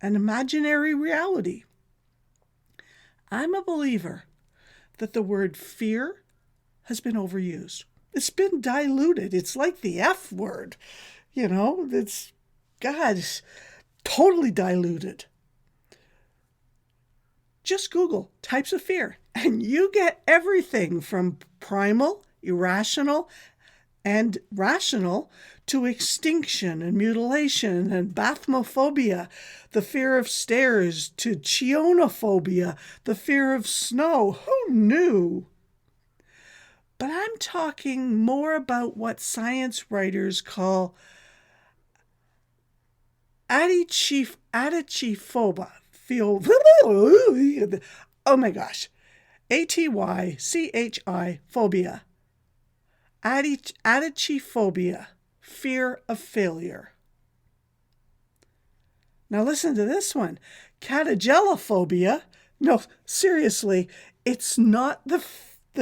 an imaginary reality. I'm a believer that the word fear has been overused. It's been diluted. It's like the F word. It's totally diluted. Just Google types of fear, and you get everything from primal, irrational, and rational to extinction and mutilation and bathmophobia, the fear of stairs, to chionophobia, the fear of snow. Who knew? But I'm talking more about what science writers call atychiphobia. Oh my gosh. ATYCHI phobia. Atychiphobia. Fear of failure. Now listen to this one. Catagelophobia. No, seriously, it's not the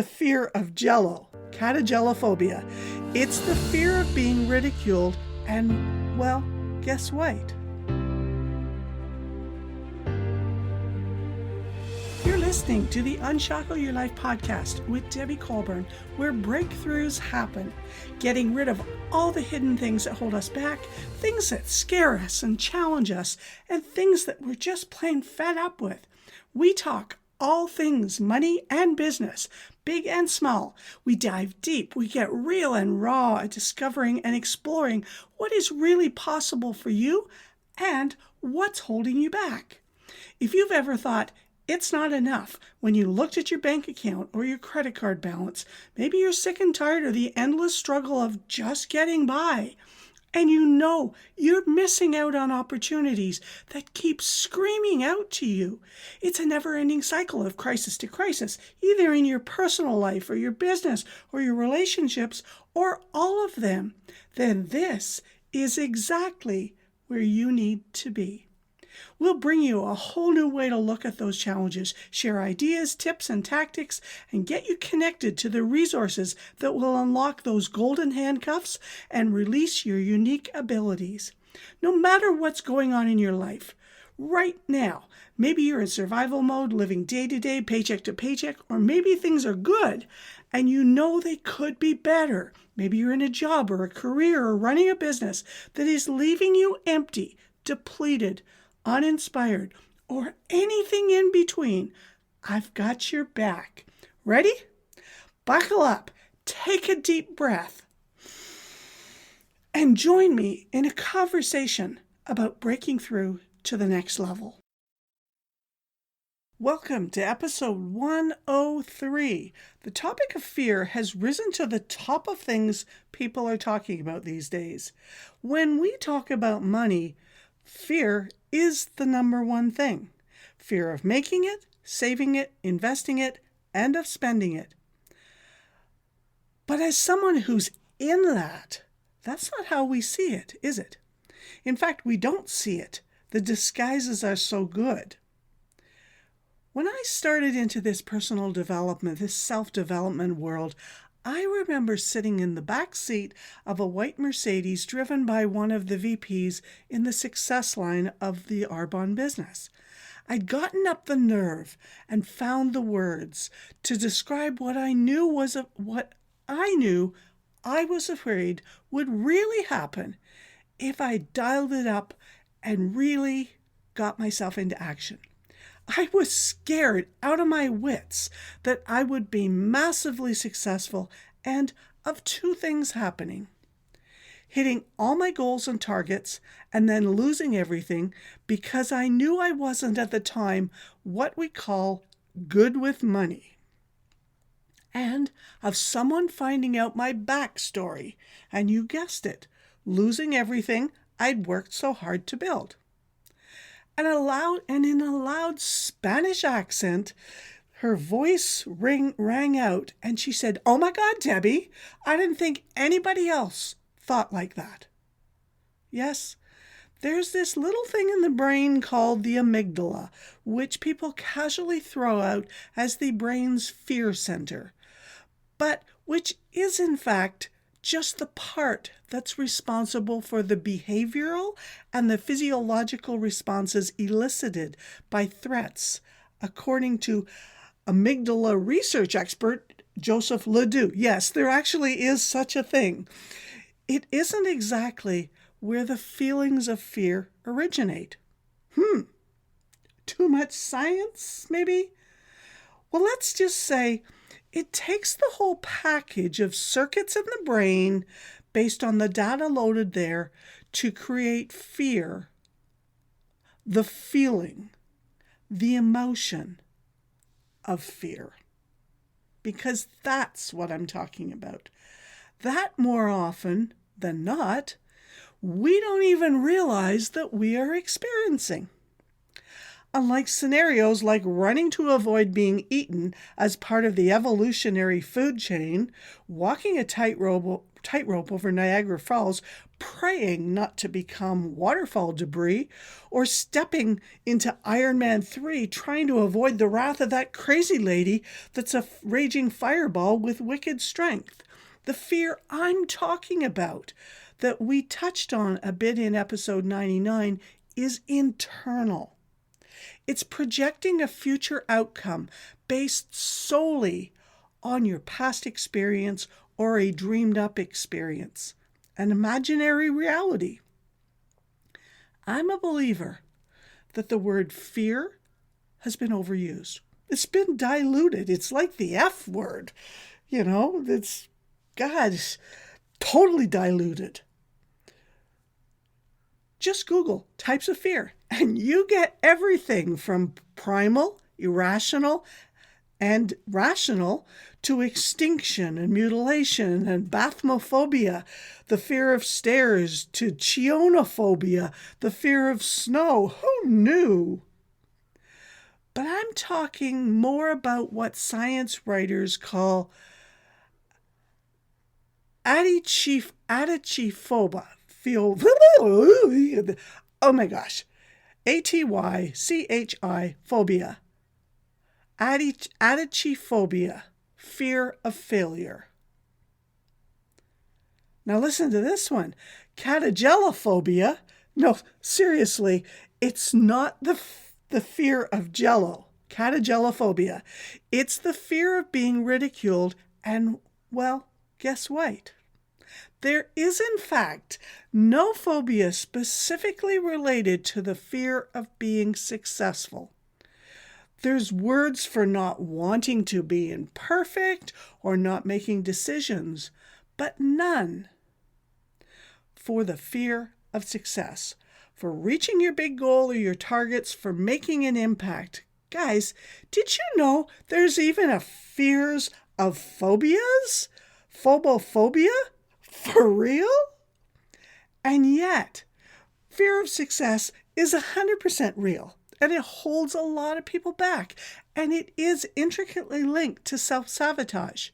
fear of jello. Catagelophobia. It's the fear of being ridiculed and, well, guess what? You're listening to the Unshackle Your Life podcast with Debbie Colburn, where breakthroughs happen, getting rid of all the hidden things that hold us back, things that scare us and challenge us, and things that we're just plain fed up with. We talk all things money and business, big and small. We dive deep. We get real and raw at discovering and exploring what is really possible for you and what's holding you back. If you've ever thought, it's not enough when you looked at your bank account or your credit card balance, maybe you're sick and tired of the endless struggle of just getting by, and you know you're missing out on opportunities that keep screaming out to you. It's a never-ending cycle of crisis to crisis, either in your personal life or your business or your relationships or all of them. Then this is exactly where you need to be. We'll bring you a whole new way to look at those challenges, share ideas, tips, and tactics, and get you connected to the resources that will unlock those golden handcuffs and release your unique abilities. No matter what's going on in your life, right now, maybe you're in survival mode, living day to day, paycheck to paycheck, or maybe things are good and you know they could be better. Maybe you're in a job or a career or running a business that is leaving you empty, depleted, uninspired, or anything in between. I've got your back. Ready? Buckle up, take a deep breath, and join me in a conversation about breaking through to the next level. Welcome to episode 103. The topic of fear has risen to the top of things people are talking about these days. When we talk about money, fear is the number one thing. Fear of making it, saving it, investing it, and of spending it. But as someone who's in that's not how we see it, is it? In fact, we don't see it. The disguises are so good. When I started into this personal development, this self-development world, I remember sitting in the back seat of a white Mercedes driven by one of the VPs in the success line of the Arbonne business. I'd gotten up the nerve and found the words to describe what I knew I was afraid would really happen if I dialed it up and really got myself into action. I was scared out of my wits that I would be massively successful and of two things happening. Hitting all my goals and targets and then losing everything because I knew I wasn't at the time what we call good with money. And of someone finding out my backstory, and you guessed it, losing everything I'd worked so hard to build. And in a loud Spanish accent, her voice rang out, and she said, "Oh my God, Debbie, I didn't think anybody else thought like that." Yes, there's this little thing in the brain called the amygdala, which people casually throw out as the brain's fear center, but which is in fact just the part that's responsible for the behavioral and the physiological responses elicited by threats, according to amygdala research expert Joseph Ledoux. Yes, there actually is such a thing. It isn't exactly where the feelings of fear originate. Too much science, maybe? Well, let's just say it takes the whole package of circuits in the brain based on the data loaded there to create fear, the feeling, the emotion of fear. Because that's what I'm talking about. That more often than not, we don't even realize that we are experiencing. Unlike scenarios like running to avoid being eaten as part of the evolutionary food chain, walking a tightrope over Niagara Falls, praying not to become waterfall debris, or stepping into Iron Man 3 trying to avoid the wrath of that crazy lady that's a raging fireball with wicked strength. The fear I'm talking about, that we touched on a bit in episode 99, is internal. It's projecting a future outcome based solely on your past experience or a dreamed up experience, an imaginary reality. I'm a believer that the word fear has been overused. It's been diluted. It's like the F word. It's totally diluted. Just Google types of fear, and you get everything from primal, irrational, and rational to extinction and mutilation and bathmophobia, the fear of stairs, to chionophobia, the fear of snow. Who knew? But I'm talking more about what science writers call atychiphobia. Oh my gosh. ATYCHI phobia. Atychiphobia. Fear of failure. Now listen to this one. Catagelophobia. No, seriously, it's not the fear of jello. Catagelophobia. It's the fear of being ridiculed and, well, guess what? There is, in fact, no phobia specifically related to the fear of being successful. There's words for not wanting to be imperfect or not making decisions, but none for the fear of success, for reaching your big goal or your targets, for making an impact. Guys, did you know there's even a fears of phobias? Phobophobia? For real? And yet, fear of success is 100% real, and it holds a lot of people back, and it is intricately linked to self-sabotage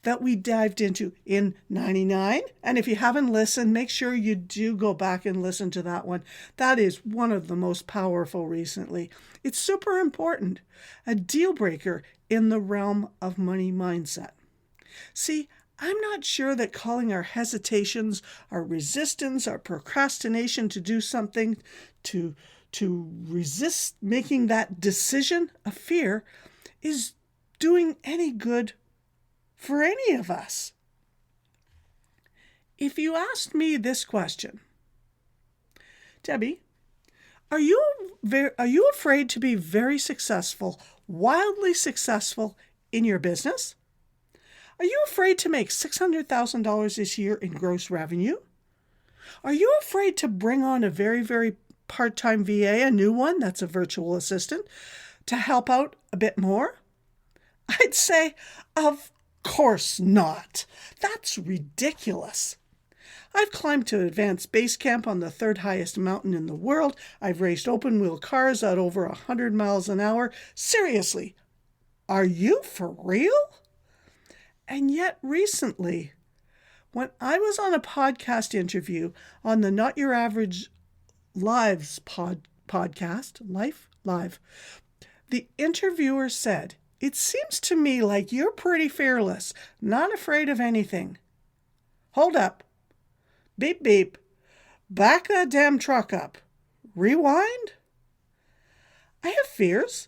that we dived into in 99. And if you haven't listened, make sure you do go back and listen to that one. That is one of the most powerful recently. It's super important, a deal breaker in the realm of money mindset. See, I'm not sure that calling our hesitations, our resistance, our procrastination to do something, to resist making that decision a fear, is doing any good for any of us. If you asked me this question, Debbie, are you afraid to be very successful, wildly successful in your business? Are you afraid to make $600,000 this year in gross revenue? Are you afraid to bring on a very, very part-time VA, a new one that's a virtual assistant, to help out a bit more? I'd say, of course not. That's ridiculous. I've climbed to advanced base camp on the third highest mountain in the world. I've raced open-wheel cars at over 100 miles an hour. Seriously, are you for real? And yet recently, when I was on a podcast interview on the Not Your Average Lives podcast, Life Live, the interviewer said, "It seems to me like you're pretty fearless, not afraid of anything." Hold up. Beep, beep. Back that damn truck up. Rewind? I have fears.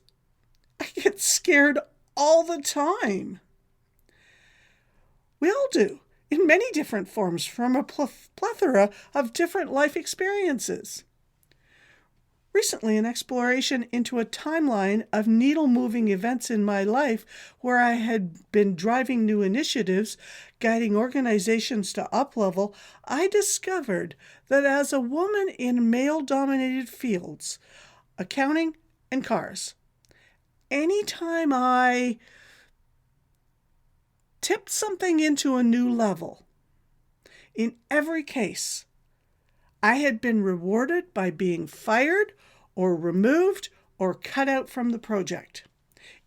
I get scared all the time. We all do, in many different forms, from a plethora of different life experiences. Recently, an exploration into a timeline of needle-moving events in my life where I had been driving new initiatives, guiding organizations to up-level, I discovered that as a woman in male-dominated fields, accounting and cars, anytime I tipped something into a new level, in every case, I had been rewarded by being fired or removed or cut out from the project.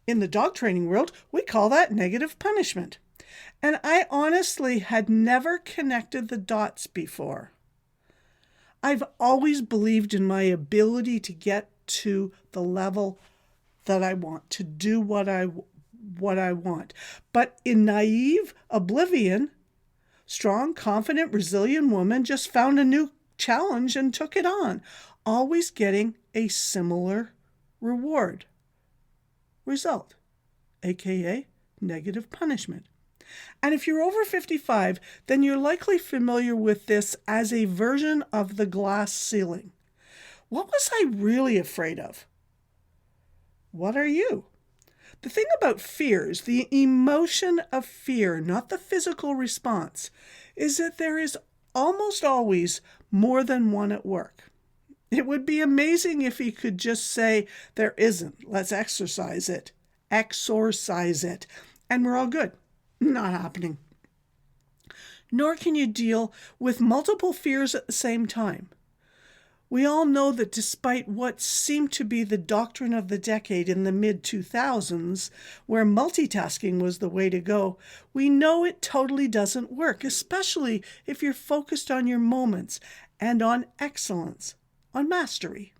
In the dog training world, we call that negative punishment. And I honestly had never connected the dots before. I've always believed in my ability to get to the level that I want, to do what I want. But in naive oblivion, strong, confident, resilient woman just found a new challenge and took it on, always getting a similar result, aka negative punishment. And if you're over 55, then you're likely familiar with this as a version of the glass ceiling. What was I really afraid of? What are you? The thing about fears, the emotion of fear, not the physical response, is that there is almost always more than one at work. It would be amazing if you could just say, there isn't, let's exorcise it, and we're all good. Not happening. Nor can you deal with multiple fears at the same time. We all know that despite what seemed to be the doctrine of the decade in the mid-2000s, where multitasking was the way to go, we know it totally doesn't work, especially if you're focused on your moments and on excellence, on mastery.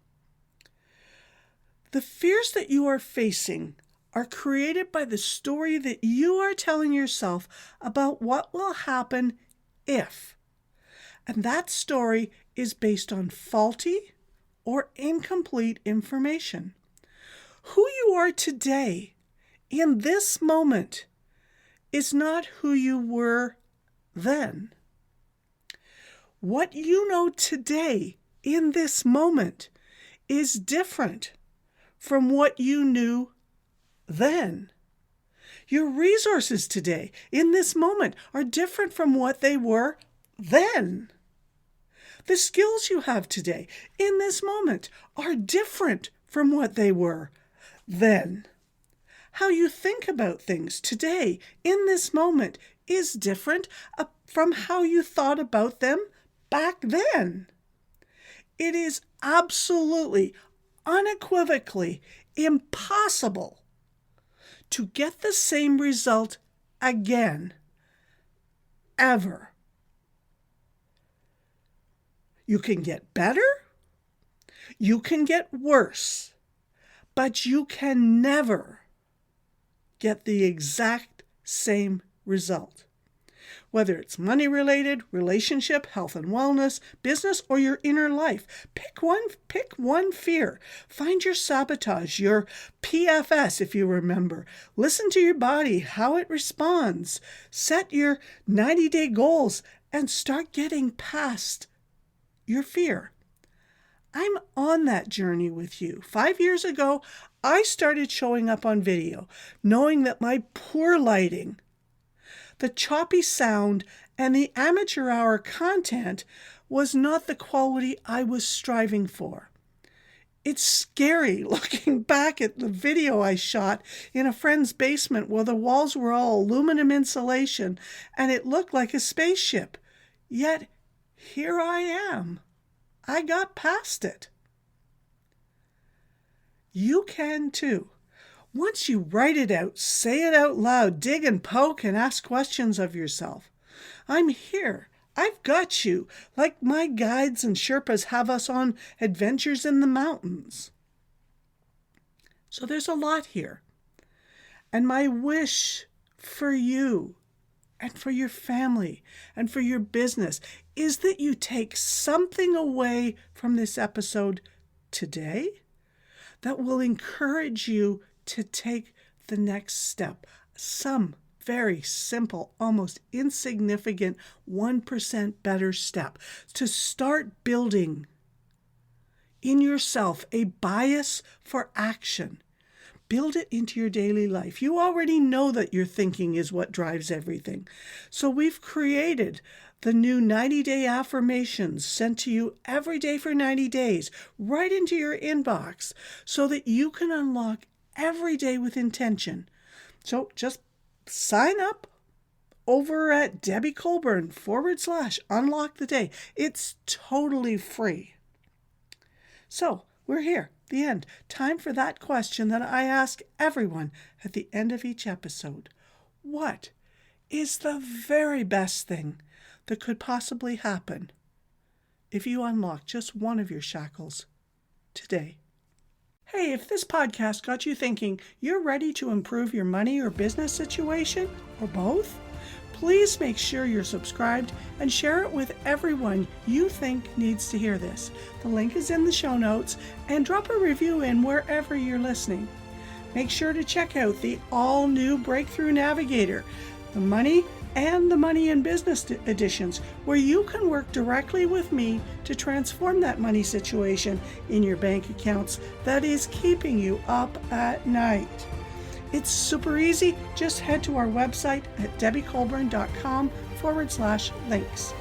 The fears that you are facing are created by the story that you are telling yourself about what will happen if. And that story is based on faulty or incomplete information. Who you are today, in this moment, is not who you were then. What you know today, in this moment, is different from what you knew then. Your resources today, in this moment, are different from what they were then. The skills you have today, in this moment, are different from what they were then. How you think about things today, in this moment, is different from how you thought about them back then. It is absolutely, unequivocally impossible to get the same result again, ever. You can get better, you can get worse, but you can never get the exact same result. Whether it's money-related, relationship, health and wellness, business, or your inner life, pick one fear. Find your sabotage, your PFS, if you remember. Listen to your body, how it responds. Set your 90-day goals and start getting past your fear. I'm on that journey with you. 5 years ago, I started showing up on video, knowing that my poor lighting, the choppy sound, and the amateur hour content was not the quality I was striving for. It's scary looking back at the video I shot in a friend's basement where the walls were all aluminum insulation and it looked like a spaceship. Yet, here I am. I got past it. You can too. Once you write it out, say it out loud, dig and poke and ask questions of yourself. I'm here. I've got you, like my guides and Sherpas have us on adventures in the mountains. So there's a lot here. And my wish for you and for your family and for your business is that you take something away from this episode today that will encourage you to take the next step. Some very simple, almost insignificant 1% better step to start building in yourself a bias for action. Build it into your daily life. You already know that your thinking is what drives everything. So we've created the new 90-day affirmations sent to you every day for 90 days, right into your inbox, so that you can unlock every day with intention. So just sign up over at Debbie Colburn /unlock the day. It's totally free. So we're here, the end. Time for that question that I ask everyone at the end of each episode. What is the very best thing that could possibly happen if you unlock just one of your shackles today? Hey, if this podcast got you thinking you're ready to improve your money or business situation, or both, please make sure you're subscribed and share it with everyone you think needs to hear this. The link is in the show notes, and drop a review in wherever you're listening. Make sure to check out the all-new Breakthrough Navigator, the Money and the Money and Business editions, where you can work directly with me to transform that money situation in your bank accounts that is keeping you up at night. It's super easy. Just head to our website at debbiecolburn.com/links.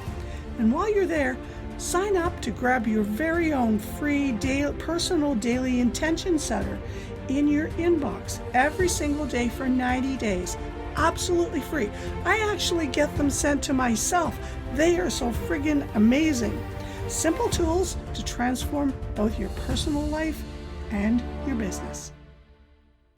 And while you're there, sign up to grab your very own free personal daily intention setter in your inbox every single day for 90 days. Absolutely free. I actually get them sent to myself. They are so friggin' amazing. Simple tools to transform both your personal life and your business.